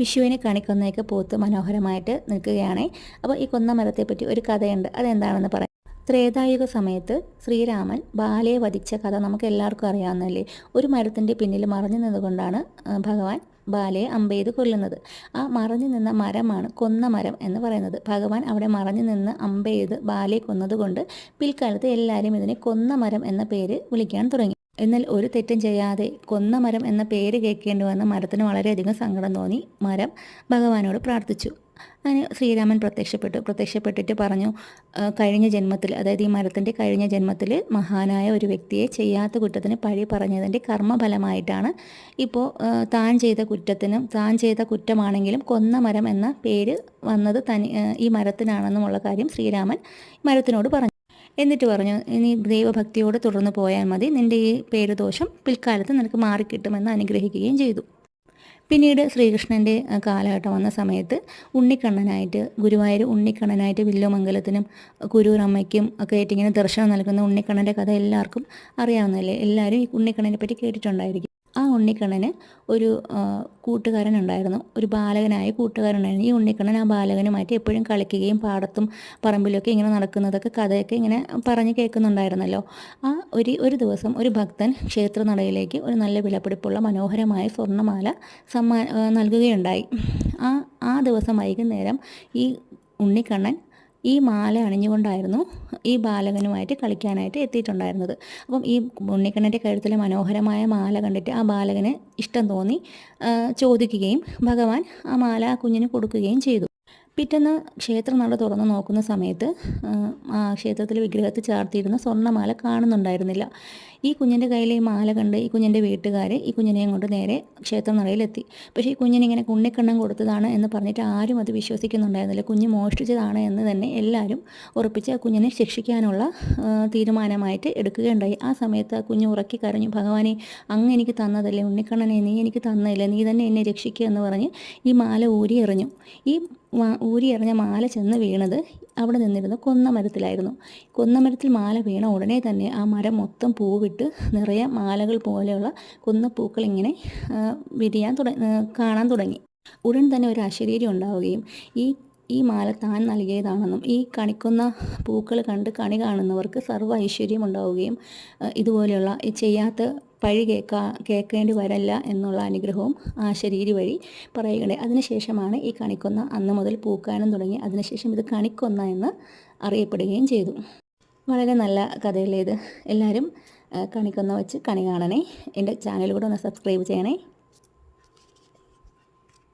വിഷുവിന് കണിക്കൊന്നയൊക്കെ പൂത്ത് മനോഹരമായിട്ട് നിൽക്കുകയാണ്. അപ്പോൾ ഈ കൊന്ന മരത്തെപ്പറ്റി ഒരു കഥയുണ്ട്, അതെന്താണെന്ന് പറയാം. ത്രേതായുഗ സമയത്ത് ശ്രീരാമൻ ബാലയെ വധിച്ച കഥ നമുക്ക് എല്ലാവർക്കും അറിയാവുന്നതല്ലേ. ഒരു മരത്തിൻ്റെ പിന്നിൽ മറഞ്ഞു നിന്നുകൊണ്ടാണ് ഭഗവാൻ ബാലയെ അമ്പെയ്ത് കൊല്ലുന്നത്. ആ മറഞ്ഞു നിന്ന മരമാണ് കൊന്ന മരം എന്ന് പറയുന്നത്. ഭഗവാൻ അവിടെ മറഞ്ഞു നിന്ന് അമ്പെയ്ത് ബാലയെ കൊന്നതുകൊണ്ട് പിൽക്കാലത്ത് എല്ലാവരും ഇതിനെ കൊന്ന മരം എന്ന പേര് വിളിക്കാൻ തുടങ്ങി. എന്നാൽ ഒരു തെറ്റും ചെയ്യാതെ കൊന്ന മരം എന്ന പേര് കേൾക്കേണ്ടി വന്ന മരത്തിന് വളരെയധികം സങ്കടം തോന്നി. മരം ഭഗവാനോട് പ്രാർത്ഥിച്ചു. അതിന് ശ്രീരാമൻ പ്രത്യക്ഷപ്പെട്ടിട്ട് പറഞ്ഞു, കഴിഞ്ഞ ജന്മത്തിൽ, അതായത് ഈ മരത്തിൻ്റെ കഴിഞ്ഞ ജന്മത്തിൽ മഹാനായ ഒരു വ്യക്തിയെ ചെയ്യാത്ത കുറ്റത്തിന് പഴി പറഞ്ഞതിൻ്റെ കർമ്മഫലമായിട്ടാണ് ഇപ്പോൾ താൻ ചെയ്ത കുറ്റമാണെങ്കിലും കൊന്ന മരം എന്ന പേര് വന്നത് ഈ മരത്തിനാണെന്നുമുള്ള കാര്യം ശ്രീരാമൻ മരത്തിനോട് പറഞ്ഞു. എന്നിട്ട് പറഞ്ഞു, നീ ദൈവഭക്തിയോട് തുടർന്ന് പോയാൽ മതി, നിൻ്റെ ഈ പേരുദോഷം പിൽക്കാലത്ത് നിനക്ക് മാറിക്കിട്ടുമെന്ന് അനുഗ്രഹിക്കുകയും ചെയ്തു. പിന്നീട് ശ്രീകൃഷ്ണൻ്റെ കാലഘട്ടം വന്ന സമയത്ത് ഗുരുവായൂർ ഉണ്ണിക്കണ്ണനായിട്ട് വില്ലുമംഗലത്തിനും കുരൂരമ്മയ്ക്കും ഒക്കെ ആയിട്ട് ഇങ്ങനെ ദർശനം നൽകുന്ന ഉണ്ണിക്കണ്ണൻ്റെ കഥ എല്ലാവർക്കും അറിയാവുന്നതല്ലേ. എല്ലാവരും ഈ ഉണ്ണിക്കണ്ണനെ പറ്റി കേട്ടിട്ടുണ്ടായിരിക്കും. ആ ഉണ്ണിക്കണ്ണന് ഒരു കൂട്ടുകാരനുണ്ടായിരുന്നു, ഒരു ബാലകനായ കൂട്ടുകാരനുണ്ടായിരുന്നു. ഈ ഉണ്ണിക്കണ്ണൻ ആ ബാലകനുമായിട്ട് എപ്പോഴും കളിക്കുകയും പാടത്തും പറമ്പിലൊക്കെ ഇങ്ങനെ നടക്കുന്നതൊക്കെ കഥയൊക്കെ ഇങ്ങനെ പറഞ്ഞ് കേൾക്കുന്നുണ്ടായിരുന്നല്ലോ. ഒരു ദിവസം ഒരു ഭക്തൻ ക്ഷേത്രനടയിലേക്ക് ഒരു നല്ല വിലപിടിപ്പുള്ള മനോഹരമായ സ്വർണ്ണമാല നൽകുകയുണ്ടായി. ആ ദിവസം വൈകുന്നേരം ഈ ഉണ്ണിക്കണ്ണൻ ഈ മാല അണിഞ്ഞുകൊണ്ടായിരുന്നു ഈ ബാലകനുമായിട്ട് കളിക്കാനായിട്ട് എത്തിയിട്ടുണ്ടായിരുന്നത്. അപ്പം ഈ ഉണ്ണിക്കണ്ണൻ്റെ കഴുത്തിലെ മനോഹരമായ മാല കണ്ടിട്ട് ആ ബാലകന് ഇഷ്ടം തോന്നി ചോദിക്കുകയും ഭഗവാൻ ആ മാല ആ കുഞ്ഞിന് കൊടുക്കുകയും ചെയ്തു. പിറ്റേന്ന് ക്ഷേത്രനട തുറന്ന് നോക്കുന്ന സമയത്ത് ക്ഷേത്രത്തിൽ വിഗ്രഹത്തിൽ ചാർത്തിയിരുന്ന സ്വർണ്ണമാല കാണുന്നുണ്ടായിരുന്നില്ല. ഈ കുഞ്ഞിൻ്റെ കയ്യിലെ ഈ മാല കണ്ട് ഈ കുഞ്ഞിൻ്റെ വീട്ടുകാർ ഈ കുഞ്ഞിനെയും കൊണ്ട് നേരെ ക്ഷേത്രനടയിലെത്തി. പക്ഷേ ഈ കുഞ്ഞിനിങ്ങനെ ഉണ്ണിക്കണ്ണൻ കൊടുത്തതാണ് എന്ന് പറഞ്ഞിട്ട് ആരും അത് വിശ്വസിക്കുന്നുണ്ടായിരുന്നില്ല. കുഞ്ഞ് മോഷ്ടിച്ചതാണ് എന്ന് തന്നെ എല്ലാവരും ഉറപ്പിച്ച് ആ കുഞ്ഞിനെ ശിക്ഷിക്കാനുള്ള തീരുമാനമായിട്ട് എടുക്കുകയുണ്ടായി. ആ സമയത്ത് ആ കുഞ്ഞ് ഉറക്കി കരഞ്ഞു, ഭഗവാനെ, അങ്ങ് എനിക്ക് തന്നതല്ലേ ഉണ്ണിക്കണ്ണനെ, നീ എനിക്ക് തന്നില്ല, നീ തന്നെ എന്നെ രക്ഷിക്കുക എന്ന് പറഞ്ഞ് ഈ മാല ഊരി എറിഞ്ഞു. ഈ ഊരി എറിഞ്ഞ മാല ചെന്ന് വീണത് അവിടെ നിന്നിരുന്ന കൊന്നമരത്തിലായിരുന്നു. കൊന്നമരത്തിൽ മാല വീണ ഉടനെ തന്നെ ആ മരം മൊത്തം പൂവിട്ട് നിറയെ മാലകൾ പോലെയുള്ള കൊന്നപ്പൂക്കൾ ഇങ്ങനെ കാണാൻ തുടങ്ങി. ഉടൻ തന്നെ ഒരു അശരീരി ഉണ്ടാവുകയും ഈ മാല താൻ നൽകിയതാണെന്നും ഈ കണിക്കൊന്ന പൂക്കൾ കണ്ട് കണി കാണുന്നവർക്ക് സർവ്വ ഐശ്വര്യം ഉണ്ടാവുകയും ഇതുപോലെയുള്ള ചെയ്യാത്ത പഴി കേൾക്കേണ്ടി വരല്ല എന്നുള്ള അനുഗ്രഹവും ആ ശരീരി വഴി പറയുകയുണ്ടായി. അതിനുശേഷമാണ് ഈ കണിക്കൊന്ന അന്ന് മുതൽ പൂക്കാനും തുടങ്ങി. അതിനുശേഷം ഇത് കണിക്കൊന്ന എന്ന് അറിയപ്പെടുകയും ചെയ്തു. വളരെ നല്ല കഥയല്ലേ ഇത്. എല്ലാവരും കണിക്കൊന്ന വെച്ച് കണി കാണണേ. എൻ്റെ ചാനൽ കൂടെ ഒന്ന് സബ്സ്ക്രൈബ് ചെയ്യണേ.